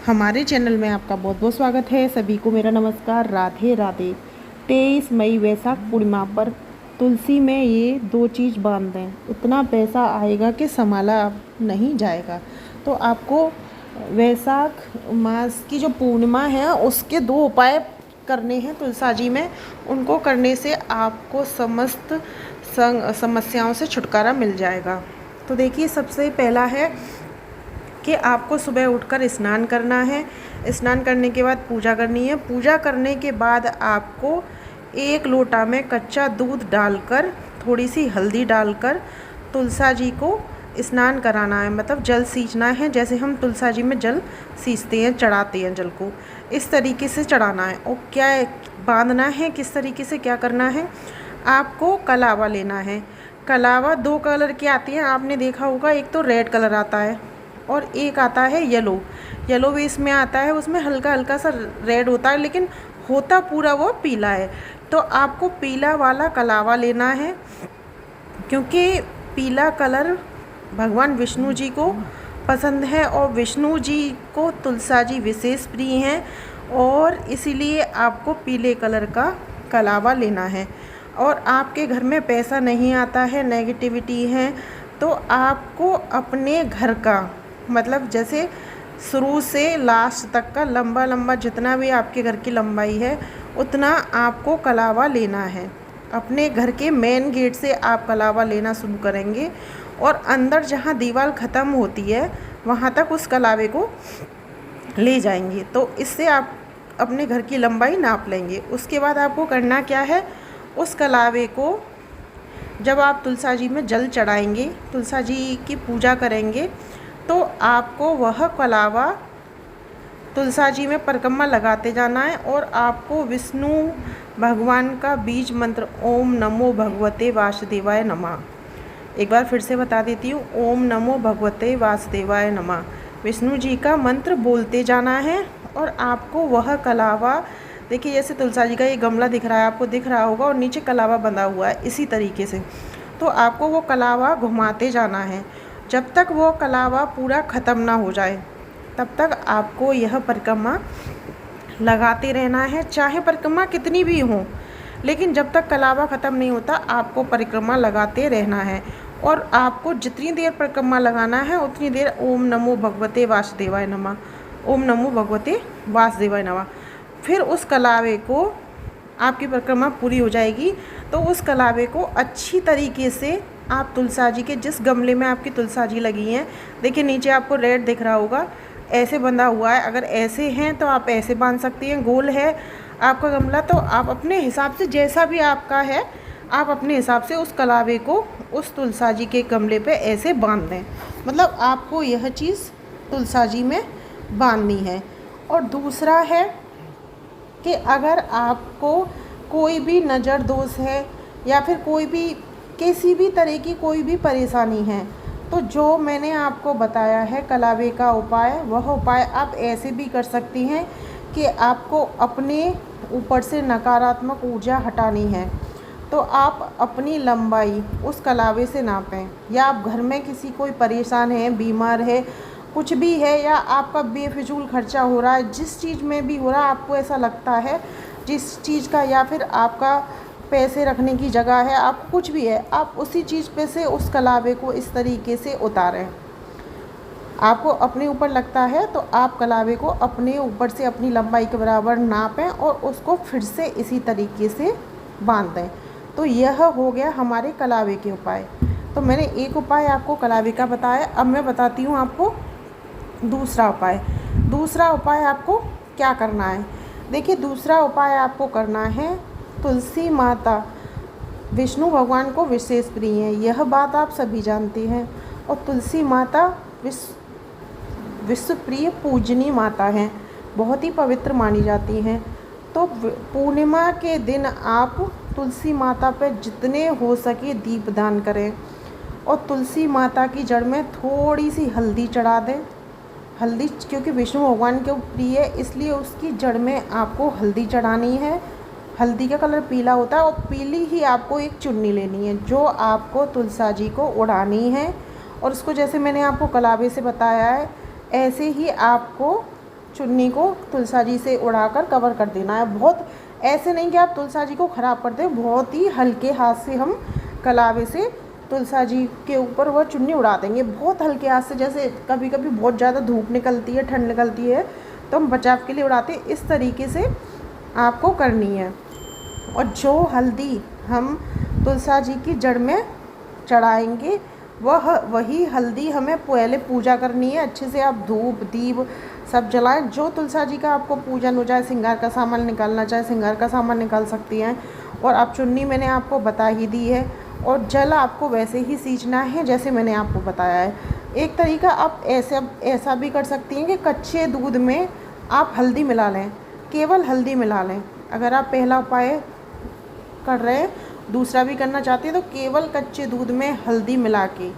हमारे चैनल में आपका बहुत बहुत स्वागत है। सभी को मेरा नमस्कार, राधे राधे। 23 मई वैशाख पूर्णिमा पर तुलसी में ये 2 चीज़ बांध दें, इतना पैसा आएगा कि संभाला नहीं जाएगा। तो आपको वैशाख मास की जो पूर्णिमा है उसके 2 उपाय करने हैं तुलसा जी में। उनको करने से आपको समस्त समस्याओं से छुटकारा मिल जाएगा। तो देखिए, सबसे पहला है कि आपको सुबह उठकर स्नान करना है। स्नान करने के बाद पूजा करनी है। पूजा करने के बाद आपको 1 लोटा में कच्चा दूध डालकर, थोड़ी सी हल्दी डालकर तुलसा जी को स्नान कराना है, मतलब जल सींचना है। जैसे हम तुलसा जी में जल सींचते हैं, चढ़ाते हैं जल को, इस तरीके से चढ़ाना है। और क्या बांधना है, किस तरीके से क्या करना है, आपको कलावा लेना है। कलावा 2 कलर के आती हैं, आपने देखा होगा। एक तो रेड कलर आता है और एक आता है येलो बेस में आता है। उसमें हल्का हल्का सा रेड होता है, लेकिन होता पूरा वो पीला है। तो आपको पीला वाला कलावा लेना है, क्योंकि पीला कलर भगवान विष्णु जी को पसंद है और विष्णु जी को तुलसा जी विशेष प्रिय हैं, और इसीलिए आपको पीले कलर का कलावा लेना है। और आपके घर में पैसा नहीं आता है, नेगेटिविटी है, तो आपको अपने घर का, मतलब जैसे शुरू से लास्ट तक का लंबा जितना भी आपके घर की लंबाई है उतना आपको कलावा लेना है। अपने घर के मेन गेट से आप कलावा लेना शुरू करेंगे और अंदर जहाँ दीवार ख़त्म होती है वहाँ तक उस कलावे को ले जाएंगे। तो इससे आप अपने घर की लंबाई नाप लेंगे। उसके बाद आपको करना क्या है, उस कलावे को जब आप तुलसा जी में जल चढ़ाएंगे, तुलसा जी की पूजा करेंगे, तो आपको वह कलावा तुलसा जी में परिक्रमा लगाते जाना है। और आपको विष्णु भगवान का बीज मंत्र ओम नमो भगवते वासुदेवाय नमः, एक बार फिर से बता देती हूँ, ओम नमो भगवते वासुदेवाय नमः, विष्णु जी का मंत्र बोलते जाना है। और आपको वह कलावा, देखिए जैसे तुलसा जी का ये गमला दिख रहा है, आपको दिख रहा होगा, और नीचे कलावा बंधा हुआ है इसी तरीके से। तो आपको वो कलावा घुमाते जाना है जब तक वो कलावा पूरा ख़त्म ना हो जाए, तब तक आपको यह परिक्रमा लगाते रहना है। चाहे परिक्रमा कितनी भी हो, लेकिन जब तक कलावा ख़त्म नहीं होता आपको परिक्रमा लगाते रहना है। और आपको जितनी देर परिक्रमा लगाना है उतनी देर ओम नमो भगवते वासुदेवाय नमः, ओम नमो भगवते वासुदेवाय नमः। फिर उस कलावे को, आपकी परिक्रमा पूरी हो जाएगी तो उस कलावे को अच्छी तरीके से आप तुलसा जी के, जिस गमले में आपकी तुलसा जी लगी हैं, देखिए नीचे आपको रेड दिख रहा होगा, ऐसे बंधा हुआ है। अगर ऐसे हैं तो आप ऐसे बांध सकती हैं, गोल है आपका गमला तो आप अपने हिसाब से, जैसा भी आपका है, आप अपने हिसाब से उस कलावे को उस तुलसा जी के गमले पे ऐसे बांध दें। मतलब आपको यह चीज़ तुलसा जी में बांधनी है। और दूसरा है कि अगर आपको कोई भी नज़र दोष है या फिर कोई भी, किसी भी तरह की कोई भी परेशानी है, तो जो मैंने आपको बताया है कलावे का उपाय, वह उपाय आप ऐसे भी कर सकती हैं कि आपको अपने ऊपर से नकारात्मक ऊर्जा हटानी है, तो आप अपनी लंबाई उस कलावे से नापें। या आप घर में किसी कोई परेशान है, बीमार है, कुछ भी है, या आपका बेफिजूल खर्चा हो रहा है, जिस चीज़ में भी हो रहा है, आपको ऐसा लगता है जिस चीज़ का, या फिर आपका पैसे रखने की जगह है, आप कुछ भी है, आप उसी चीज़ पे से उस कलावे को इस तरीके से उतारें। आपको अपने ऊपर लगता है तो आप कलावे को अपने ऊपर से अपनी लंबाई के बराबर नापें और उसको फिर से इसी तरीके से बांध दें। तो यह हो गया हमारे कलावे के उपाय। तो मैंने एक उपाय आपको कलावे का बताया, अब मैं बताती हूँ आपको दूसरा उपाय। दूसरा उपाय आपको क्या करना है, देखिए दूसरा उपाय आपको करना है, तुलसी माता विष्णु भगवान को विशेष प्रिय है, यह बात आप सभी जानते हैं। और तुलसी माता विश्व प्रिय पूजनीय माता हैं, बहुत ही पवित्र मानी जाती हैं। तो पूर्णिमा के दिन आप तुलसी माता पर जितने हो सके दीपदान करें और तुलसी माता की जड़ में थोड़ी सी हल्दी चढ़ा दें। हल्दी क्योंकि विष्णु भगवान के प्रिय है, इसलिए उसकी जड़ में आपको हल्दी चढ़ानी है। हल्दी का कलर पीला होता है और पीली ही आपको एक चुन्नी लेनी है जो आपको तुलसा जी को उड़ानी है। और उसको जैसे मैंने आपको कलावे से बताया है ऐसे ही आपको चुन्नी को तुलसा जी से उड़ाकर कवर कर देना है। बहुत ऐसे नहीं कि आप तुलसा जी को ख़राब कर दें, बहुत ही हल्के हाथ से हम कलावे से तुलसा जी के ऊपर वह चुन्नी उड़ा देंगे, बहुत हल्के हाथ से। जैसे कभी कभी बहुत ज़्यादा धूप निकलती है, ठंड निकलती है, तो हम बचाव के लिए उड़ाते हैं। इस तरीके से आपको करनी है। और जो हल्दी हम तुलसा जी की जड़ में चढ़ाएंगे वही हल्दी हमें पहले पूजा करनी है। अच्छे से आप धूप दीप सब जलाएं। जो तुलसा जी का आपको पूजन हो, चाहे श्रृंगार का सामान निकालना, चाहे श्रृंगार का सामान निकाल सकती हैं। और आप चुन्नी मैंने आपको बता ही दी है, और जल आपको वैसे ही सींचना है जैसे मैंने आपको बताया है। एक तरीका आप ऐसा भी कर सकती हैं कि कच्चे दूध में आप हल्दी मिला लें, केवल हल्दी मिला लें। अगर आप पहला उपाय कर रहे हैं, दूसरा भी करना चाहते हैं, तो केवल कच्चे दूध में हल्दी मिला के,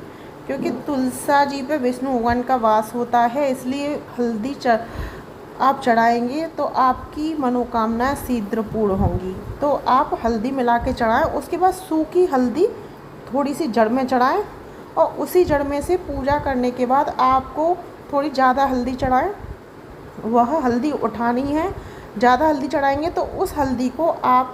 क्योंकि तुलसा जी पे विष्णु भगवान का वास होता है, इसलिए हल्दी आप चढ़ाएंगे तो आपकी मनोकामना शीघ्र पूर्ण होंगी। तो आप हल्दी मिला के चढ़ाएँ। उसके बाद सूखी हल्दी थोड़ी सी जड़ में चढ़ाएँ, और उसी जड़ में से पूजा करने के बाद आपको थोड़ी ज़्यादा हल्दी चढ़ाएँ। वह हल्दी उठानी है। ज़्यादा हल्दी चढ़ाएंगे तो उस हल्दी को आप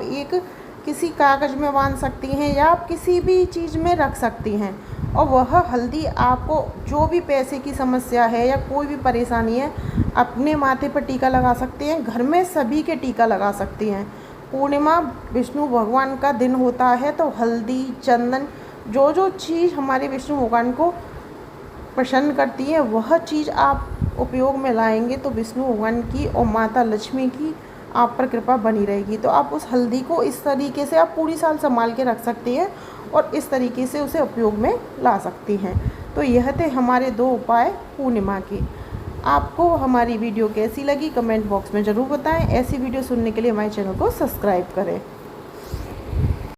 किसी कागज़ में बांध सकती हैं, या आप किसी भी चीज़ में रख सकती हैं। और वह हल्दी आपको जो भी पैसे की समस्या है या कोई भी परेशानी है, अपने माथे पर टीका लगा सकते हैं, घर में सभी के टीका लगा सकती हैं। पूर्णिमा विष्णु भगवान का दिन होता है, तो हल्दी, चंदन, जो चीज़ हमारे विष्णु भगवान को प्रसन्न करती है, वह चीज़ आप उपयोग में लाएंगे तो विष्णु भगवान की और माता लक्ष्मी की आप पर कृपा बनी रहेगी। तो आप उस हल्दी को इस तरीके से आप पूरी साल संभाल के रख सकती हैं, और इस तरीके से उसे उपयोग में ला सकती हैं। तो यह थे हमारे 2 उपाय पूर्णिमा के। आपको हमारी वीडियो कैसी लगी कमेंट बॉक्स में ज़रूर बताएं। ऐसी वीडियो सुनने के लिए हमारे चैनल को सब्सक्राइब करें।